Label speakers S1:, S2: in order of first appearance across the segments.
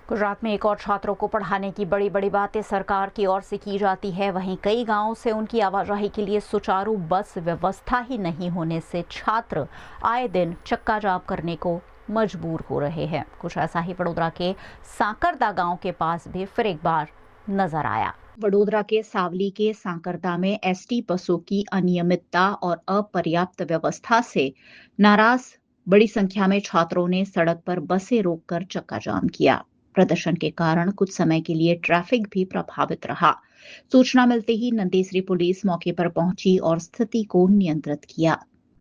S1: गुजरात में एक और छात्रों को पढ़ाने की बड़ी बड़ी बातें सरकार की ओर से की जाती है। वहीं कई गांवों से उनकी आवाजाही के लिए सुचारू बस व्यवस्था ही नहीं होने से छात्र आए दिन चक्का जाम करने को मजबूर हो रहे हैं। कुछ ऐसा ही वडोदरा के सांकरदा गांव के पास भी फिर एक बार नजर आया। वडोदरा के सावली के सांकरदा में एसटी बसों की अनियमितता और अपर्याप्त व्यवस्था से नाराज बड़ी संख्या में छात्रों ने सड़क पर बसें रोककर चक्का जाम किया। प्रदर्शन के कारण कुछ समय के लिए ट्रैफिक भी प्रभावित रहा। सूचना मिलते ही नंदेसरी पुलिस मौके पर पहुंची और स्थिति को नियंत्रित किया।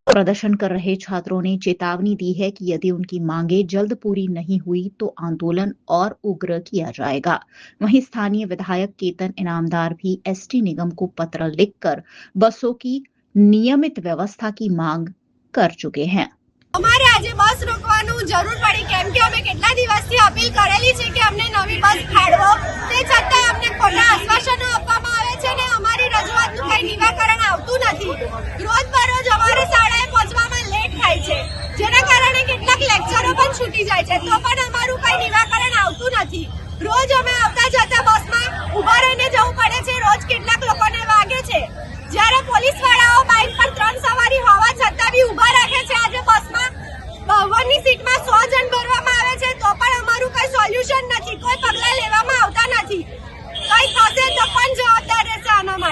S1: प्रदर्शन कर रहे छात्रों ने चेतावनी दी है कि यदि उनकी मांगे जल्द पूरी नहीं हुई तो आंदोलन और उग्र किया जाएगा। वहीं स्थानीय विधायक केतन इनामदार भी एसटी निगम को पत्र लिखकर बसों की नियमित व्यवस्था की मांग कर चुके हैं।
S2: અમારે આજે બસ રોકવાનું જરૂર પડી કેમ કે અમે કેટલા દિવસથી અપીલ કરેલી છે કે અમને નવી બસ ફાળવો, તે છતાંય અમને ખોટા આશ્વાસનો આપવામાં આવે છે ને અમારી રજૂઆતનું કંઈ નિરાકરણ આવતું નથી। રોજબરોજ અમારે શાળાએ પહોંચવામાં લેટ થાય છે, જેના કારણે કેટલાક લેક્ચરો પણ છૂટી જાય છે, તો પણ અમારું કંઈ નિરાકરણ આવતું નથી। રોજ અમે આવતા જતા બસમાં ઊભા રહીને જવું પડે છે। રોજ કેટલાક લોકોને વાગે છે, જ્યારે પોલીસવાળાઓ બાઇક પર 3 સવારી હોવા છતાં બી ઊભા રાખે છે। આજે બસમાં 52ની સીટમાં 100 જણ ભરવામાં આવે છે, તો પણ અમારું કોઈ સોલ્યુશન નથી, કોઈ પગલાં લેવામાં આવતા નથી। કંઈ થશે તો કોણ જવાબદાર રહેશે આના માટે?